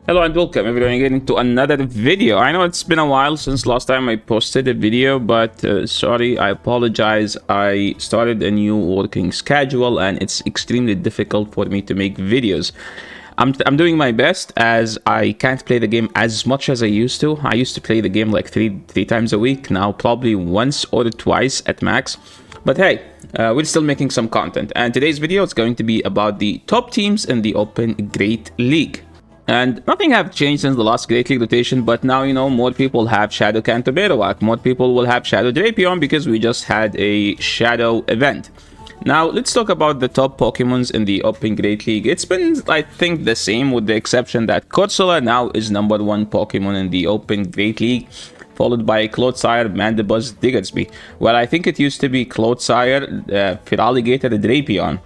Hello and welcome everyone again to another video. I know it's been a while since last time I posted a video, but sorry, I apologize. I started a new working schedule and it's extremely difficult for me to make videos. I'm doing my best as I can't play the game as much as I used to. I used to play the game like three times a week, now probably once or twice at max. But hey, we're still making some content, and today's video is going to be about the top teams in the Open Great League. And nothing have changed since the last Great League rotation, but now, you know, more people have Shadow Kanto Marowak, more people will have Shadow Drapion because we just had a Shadow event. Now, let's talk about the top Pokemons in the Open Great League. It's been, I think, the same with the exception that Corsola now is #1 Pokemon in the Open Great League, followed by Clodsire, Mandibuzz, Diggersby. Well, I think it used to be Clodsire, Feraligatr, Drapion.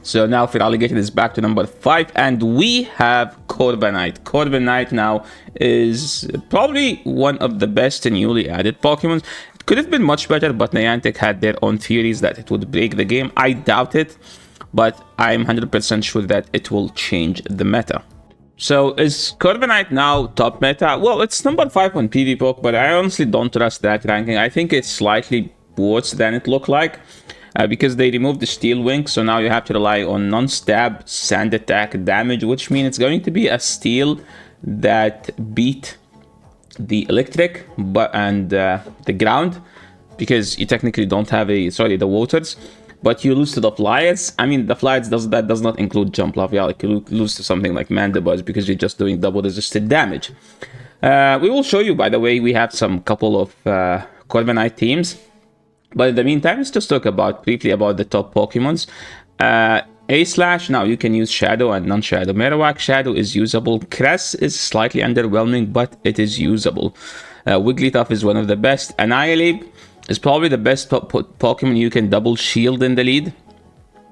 So now Feraligatr is back to #5, and we have Corviknight. Corviknight now is probably one of the best newly added Pokemon. It could have been much better, but Niantic had their own theories that it would break the game. I doubt it, but I'm 100% sure that it will change the meta. So is Corviknight now top meta? Well, it's #5 on PvP, but I honestly don't trust that ranking. I think it's slightly worse than it looked like. Because they removed the Steel Wing, so now you have to rely on non-stab, sand attack, damage, which means it's going to be a Steel that beat the Electric and the Ground, because you technically don't have the Waters, but you lose to the Flyers. I mean, the Flyers does not include Jump Love. Yeah, like you lose to something like Mandibuzz because you're just doing double resisted damage. We will show you, by the way, we have some couple of Corviknight teams. But in the meantime, let's just talk briefly about the top Pokemons. A/, now you can use Shadow and non-Shadow. Marowak, Shadow is usable. Cress is slightly underwhelming, but it is usable. Wigglytuff is one of the best. Annihilate is probably the best Pokemon you can double shield in the lead.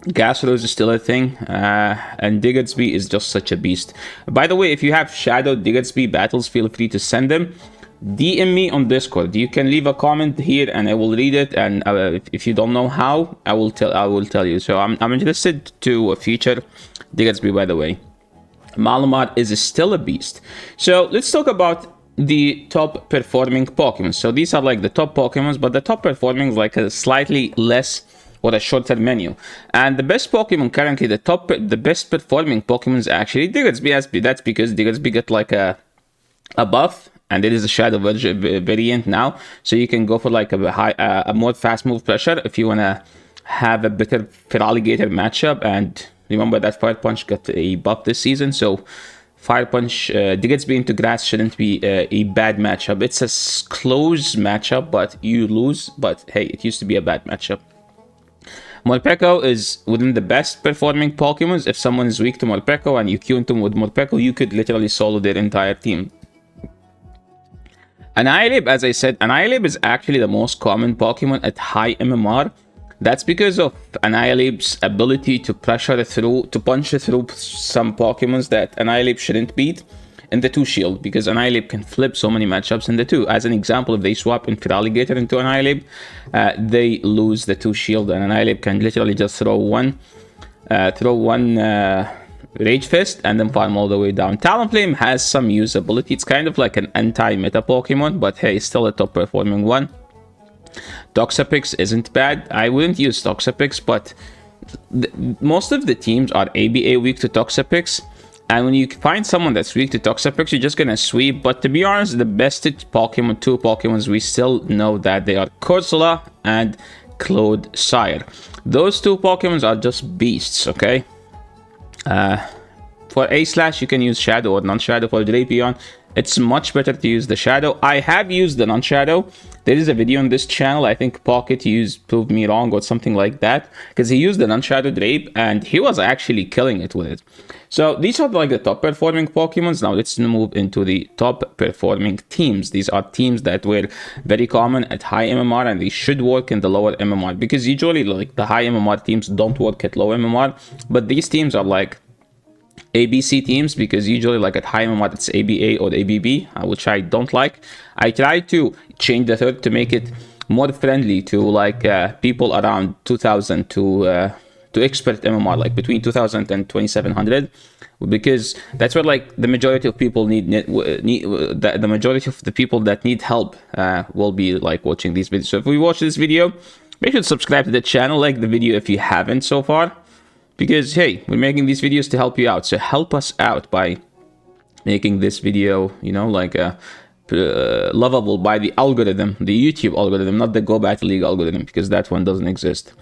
Gasrose is still a thing, and Diggersby is just such a beast. By the way, if you have Shadow Diggersby battles, feel free to send them. DM me on Discord. You can leave a comment here and I will read it, and if you don't know how, I will tell you. So I'm interested to feature Diggersby, by the way. Malamar is still a beast. So let's talk about the top performing Pokemon. So these are like the top Pokemons, but the top performing is like a slightly less or a shorter menu. And the best Pokemon currently, the best performing Pokemon is actually Diggersby. That's because Diggersby got like a buff, and it is a Shadow variant now, so you can go for like a more fast move pressure if you want to have a better Feraligatr matchup. And remember that Fire Punch got a buff this season, so Fire Punch, Diggersby into Grass shouldn't be a bad matchup. It's a close matchup, but you lose, but hey, it used to be a bad matchup. Morpeko is within the best performing Pokemons. If someone is weak to Morpeko and you Q into them with Morpeko, you could literally solo their entire team. Annihilate, as I said, Annihilate is actually the most common Pokemon at high MMR. That's because of Annihilate's ability to punch through some Pokemons that Annihilate shouldn't beat in the 2 shield, because Annihilate can flip so many matchups in the 2. As an example, if they swap in Feraligatr into Annihilate, they lose the 2 shield, and Annihilate can literally just throw one Rage Fist and then farm all the way down. Talonflame has some usability. It's kind of like an anti-meta Pokemon, but hey, still a top performing one. Toxapex isn't bad. I wouldn't use Toxapex, but most of the teams are ABA weak to Toxapex. And when you find someone that's weak to Toxapex, you're just gonna sweep. But to be honest, the best two Pokemons, we still know that they are Corsola and Clodsire. Those two Pokemons are just beasts, okay? For A/, you can use Shadow or non-Shadow. For Drapion, it's much better to use the Shadow. I have used the non-Shadow. There is a video on this channel, I think Pocket proved me wrong or something like that, because he used the non-Shadow Drape and he was actually killing it with it. So these are like the top performing Pokemons. Now let's move into the top performing teams. These are teams that were very common at high MMR and they should work in the lower MMR, because usually like the high MMR teams don't work at low MMR, but these teams are like ABC teams, because usually like at high MMR it's ABA or ABB, which I don't like. I tried to change the third to make it more friendly to like people around 2000 to expert MMR, like between 2000 and 2700, because that's what like the majority of people the majority of the people that need help will be like watching these videos. So if we watch this video, make sure to subscribe to the channel, like the video if you haven't so far, because hey, we're making these videos to help you out. So help us out by making this video, you know, like lovable by the algorithm, the YouTube algorithm, not the Go Battle League algorithm, because that one doesn't exist.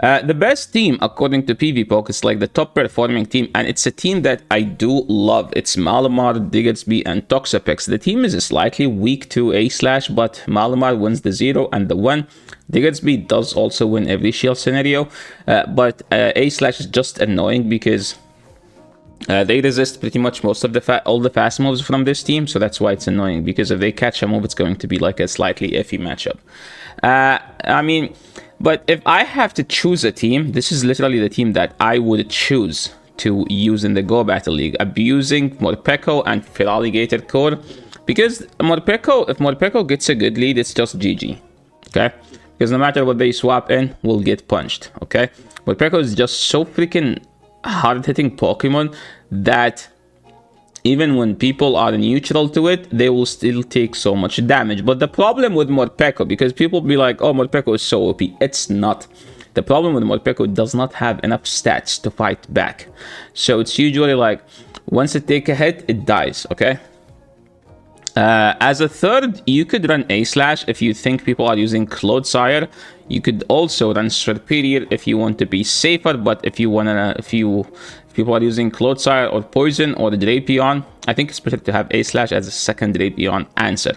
The best team, according to PvPoke, is like the top performing team, and it's a team that I do love. It's Malamar, Diggersby, and Toxapex. The team is slightly weak to A/, but Malamar wins the 0 and the 1. Diggersby does also win every shield scenario, but A/ is just annoying because they resist pretty much most of all the fast moves from this team, so that's why it's annoying, because if they catch a move, it's going to be like a slightly iffy matchup. I mean, but if I have to choose a team, this is literally the team that I would choose to use in the Go Battle League, abusing Morpeko and Feraligatr core, because if Morpeko gets a good lead, it's just GG, okay? Because no matter what they swap in, we'll get punched, okay? Morpeko is just so freaking hard-hitting Pokemon that even when people are neutral to it, they will still take so much damage. But the problem with Morpeko, because people be like, oh, Morpeko is so OP. It's not. The problem with Morpeko, it does not have enough stats to fight back. So it's usually like, once it takes a hit, it dies, okay? As a third, you could run A/ if you think people are using Clodsire. You could also run Serperior if you want to be safer, but if people are using Clodsire or Poison or Drapion, I think it's better to have A/ as a second Drapion answer.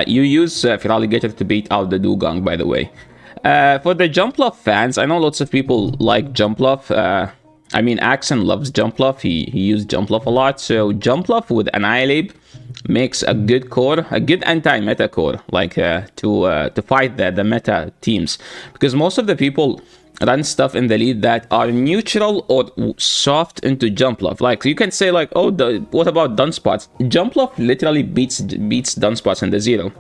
You use Feraligatr to beat out the Dugong, by the way. For the Jumpluff fans, I know lots of people like Jumpluff. I mean, Axon loves Jumpluff. He used Jumpluff a lot. So Jumpluff with Annihilate makes a good core, a good anti-meta core, like to fight the meta teams. Because most of the people run stuff in the lead that are neutral or soft into Jumpluff. Like you can say like, oh, what about Dunsparce? Jumpluff literally beats Dunsparce in the 0.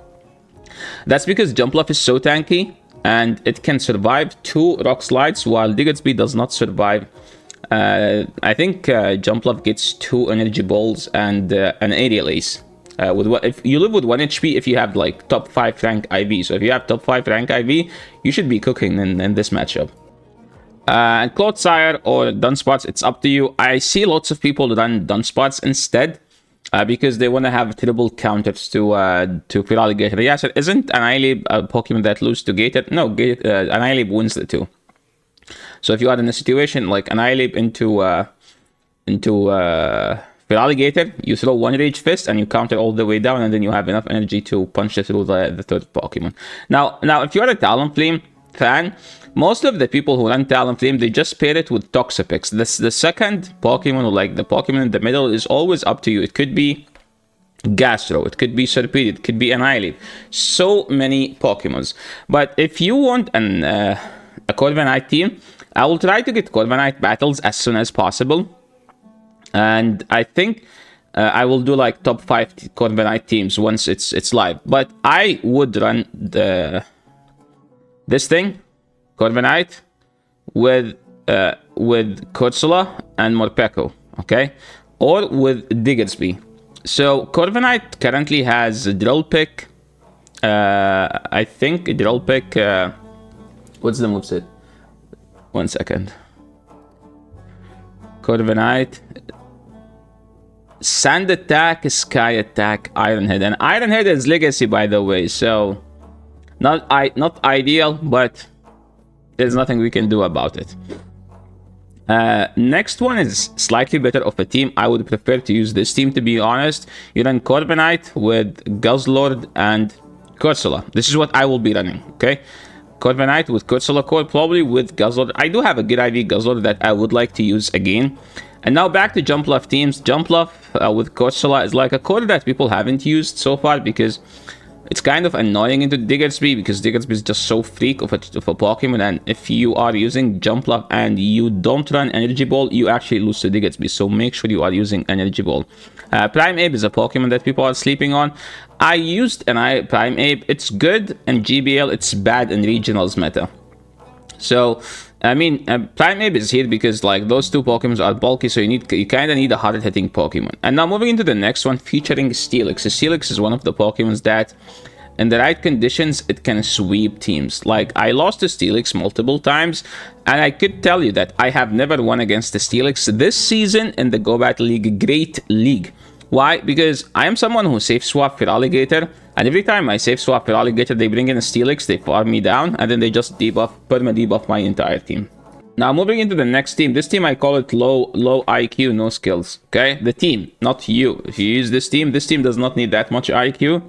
That's because Jumpluff is so tanky and it can survive 2 Rock Slides, while Diggersby does not survive. I think Jumpluff gets 2 Energy Balls and an Aerial Ace. If you live with 1 HP, if you have like top 5 rank IV. So if you have top 5 rank IV, you should be cooking in this matchup. And Clodsire or Dunsparce, it's up to you. I see lots of people run Dunsparce instead because they want to have triple counters to Feraligatr. Yes, it isn't Annihilate a Pokemon that loses to Gator. No, Annihilate wins the 2. So if you are in a situation like Annihilate into Feraligatr, you throw 1 Rage Fist and you counter all the way down, and then you have enough energy to punch it through the third Pokemon. Now, if you're a Talonflame fan, most of the people who run Talonflame, they just pair it with Toxapex. The second Pokemon, or like the Pokemon in the middle, is always up to you. It could be Gastro, it could be Serperior, it could be Annihilate. So many Pokemons. But if you want a Corviknight team, I will try to get Corviknight battles as soon as possible. And I think I will do like top 5 Corviknight teams once it's live. But I would run this thing, Corviknight, with Corsola and Morpeko, okay? Or with Diggersby. So Corviknight currently has Drill Pick. I think Drill Pick... what's the moveset? 1 second. Corviknight. Sand Attack, Sky Attack, Iron Head. And Iron Head is Legacy, by the way. So, not ideal, but there's nothing we can do about it. Next one is slightly better of a team. I would prefer to use this team, to be honest. You run Corviknight with Guzzlord and Corsola. This is what I will be running, okay? Corviknight with Corsola core, probably with Guzzlord. I do have a good IV Guzzlord that I would like to use again. And now back to Jumpluff teams. Jumpluff with Corsola is like a core that people haven't used so far because it's kind of annoying into Diggersby, because Diggersby is just so freak of a Pokemon, and if you are using Jumpluff and you don't run Energy Ball, you actually lose to Diggersby, so make sure you are using Energy Ball. Primeape is a Pokemon that people are sleeping on. I used Primeape. It's good in GBL, it's bad in Regionals meta. So I mean, Primeape is here because like those two Pokemons are bulky, so you kind of need a hard-hitting Pokemon. And now moving into the next one, featuring Steelix. So Steelix is one of the Pokemons that, in the right conditions, it can sweep teams. Like, I lost to Steelix multiple times, and I could tell you that I have never won against the Steelix this season in the Go Battle League Great League. Why? Because I am someone who safe swap Feraligatr, and every time I safe swap Feraligatr, they bring in a Steelix, they farm me down, and then they just debuff, perma-debuff my entire team. Now, moving into the next team. This team, I call it low IQ, no skills. Okay? The team, not you. If you use this team does not need that much IQ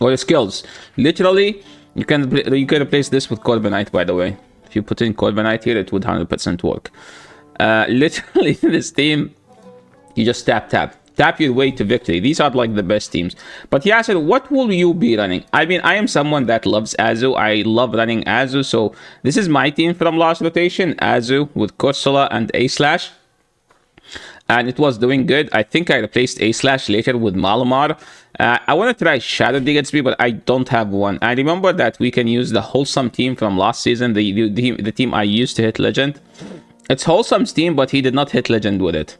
or skills. Literally, you can replace this with Corviknight, by the way. If you put in Corviknight here, it would 100% work. Literally, this team, you just tap your way to victory. These are like the best teams. But Yasser, what will you be running? I mean, I am someone that loves Azu. I love running Azu. So this is my team from last rotation. Azu with Corsola and A-Slash. And it was doing good. I think I replaced A-Slash later with Malamar. I want to try Shadow DXB, but I don't have one. I remember that we can use the Holesome team from last season. The team I used to hit Legend. It's Wholesome's team, but he did not hit Legend with it.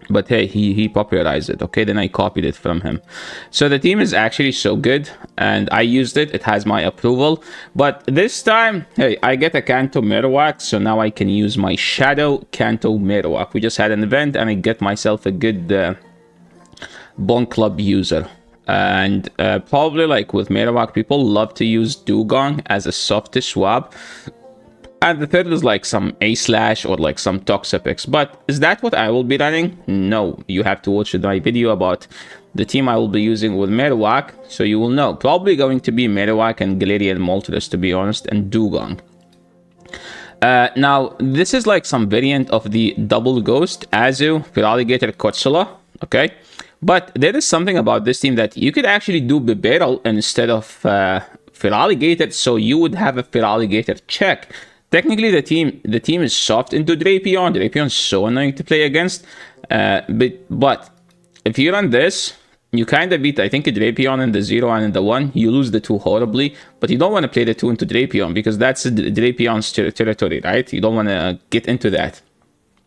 But hey, he popularized it, okay? Then I copied it from him. So the team is actually so good, and I used it. It has my approval. But this time, hey, I get a Kanto Marowak, so now I can use my Shadow Kanto Marowak. We just had an event, and I get myself a good Bone Club user. And probably, like with Marowak, people love to use Dugong as a softest swap. And the third is like some A-Slash or like some Toxapex. But is that what I will be running? No. You have to watch my video about the team I will be using with Marowak, so you will know. Probably going to be Marowak and Galarian Moltres, to be honest, and Dugong. Now, this is like some variant of the Double Ghost, Azu, Feraligatr, Corsola, okay? But there is something about this team that you could actually do Bibarel instead of Feraligatr, so you would have a Feraligatr check. Technically, the team is soft into Drapion. Drapion is so annoying to play against. But if you run this, you kind of beat, I think, a Drapion in the 0 and in the 1. You lose the 2 horribly. But you don't want to play the 2 into Drapion, because that's Drapion's territory, right? You don't want to get into that.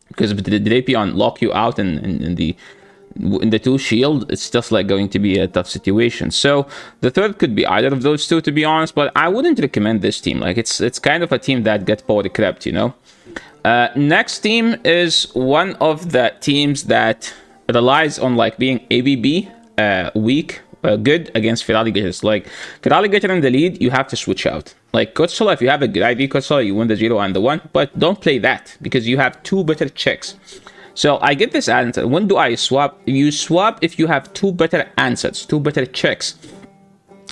Because if the Drapion lock you out in the 2 shield, it's just like going to be a tough situation. So the third could be either of those two, to be honest, but I wouldn't recommend this team. Like, it's kind of a team that gets power crept, you know. Next team is one of the teams that relies on like being ABB weak, good against Feraligatrs. Like Feraligatr in the lead, you have to switch out. Like Corsola, if you have a good IV Corsola, you win the 0 and the 1, but don't play that because you have 2 better checks. So I get this answer. When do I swap? You swap if you have 2 better answers, 2 better checks.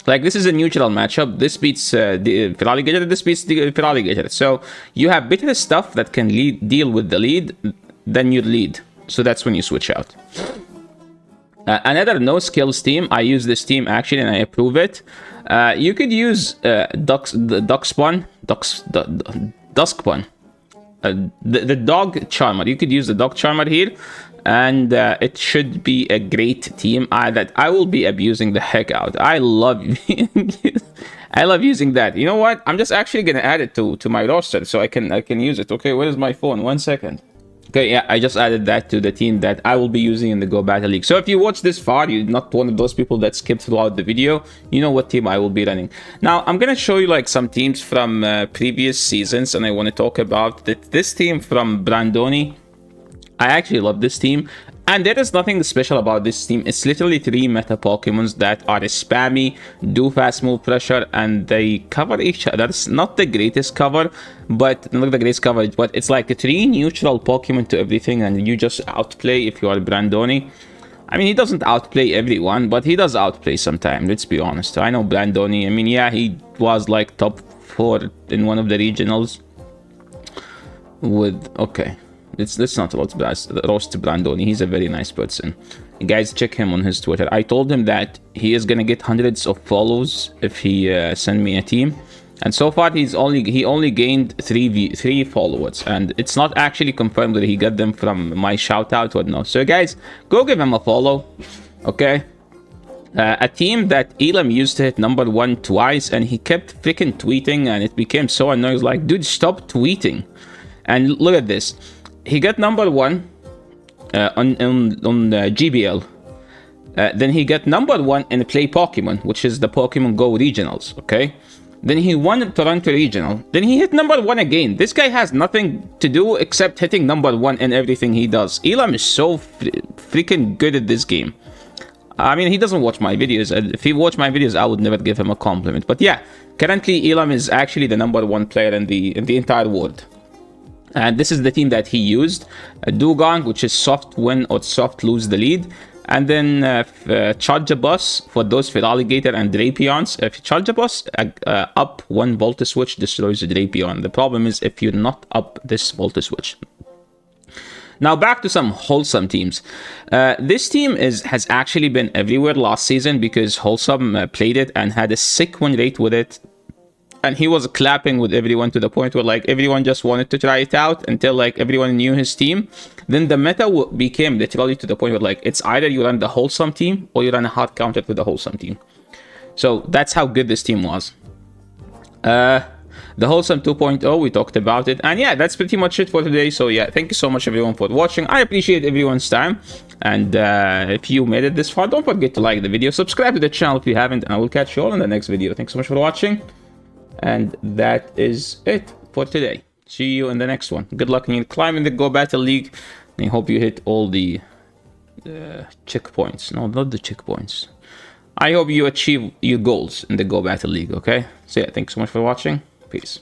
Like, this is a neutral matchup. This beats the Feraligatr, this beats the Feraligatr. So you have better stuff that can deal with the lead than your lead. So that's when you switch out. Another no skills team. I use this team actually, and I approve it. You could use Duskspun. The Dog Charmer. You could use the Dog Charmer here, and it should be a great team that I will be abusing the heck out. I love using that. You know what? I'm just actually gonna add it to my roster so I can use it. Okay, where is my phone? 1 second. Okay, yeah, I just added that to the team that I will be using in the Go Battle League. So if you watch this far, you're not one of those people that skipped throughout the video, you know what team I will be running. Now, I'm going to show you like some teams from previous seasons, and I want to talk about this team from Brandoni. I actually love this team, and there is nothing special about this team. It's literally 3 meta Pokemons that are spammy, do fast move pressure, and they cover each other. It's not the greatest cover, but not the greatest coverage, but it's like 3 neutral Pokemon to everything, and you just outplay if you are Brandoni. I mean, he doesn't outplay everyone, but he does outplay sometimes, let's be honest. I know Brandoni, I mean, yeah, he was like top 4 in one of the regionals with, okay. Let's not roast Brandoni. He's a very nice person. Guys, check him on his Twitter. I told him that he is gonna get hundreds of follows if he send me a team. And so far, he only gained 3 followers, and it's not actually confirmed that he got them from my shout out or no. So guys, go give him a follow, okay? A team that Elam used to hit #1 twice, and he kept freaking tweeting, and it became so annoying. It's like, dude, stop tweeting. And look at this. He got #1 on GBL. Then he got #1 in Play Pokemon, which is the Pokemon Go regionals, okay? Then he won the Toronto regional. Then he hit #1 again. This guy has nothing to do except hitting #1 in everything he does. Elam is so freaking good at this game. I mean, he doesn't watch my videos. If he watched my videos, I would never give him a compliment. But yeah, currently Elam is actually the #1 player in the entire world. And this is the team that he used. Dugong, which is soft win or soft lose the lead. And then Charjabus for those Feraligatr and Drapions. If Charjabus up one Volta Switch destroys the Drapion. The problem is if you're not up this Volta Switch. Now back to some Holesome teams. This team has actually been everywhere last season because Holesome played it and had a sick win rate with it. And he was clapping with everyone to the point where like everyone just wanted to try it out until like everyone knew his team. Then the meta became literally to the point where like it's either you run the Holesome team or you run a hard counter with the Holesome team. So that's how good this team was. The Holesome 2.0, we talked about it. And yeah, that's pretty much it for today. So yeah, thank you so much everyone for watching. I appreciate everyone's time. And if you made it this far, don't forget to like the video. Subscribe to the channel if you haven't. And I will catch you all in the next video. Thanks so much for watching. And that is it for today. See you in the next one. Good luck in climbing the Go Battle League. And I hope you hit all the checkpoints. No, not the checkpoints. I hope you achieve your goals in the Go Battle League, okay? So yeah, thanks so much for watching. Peace.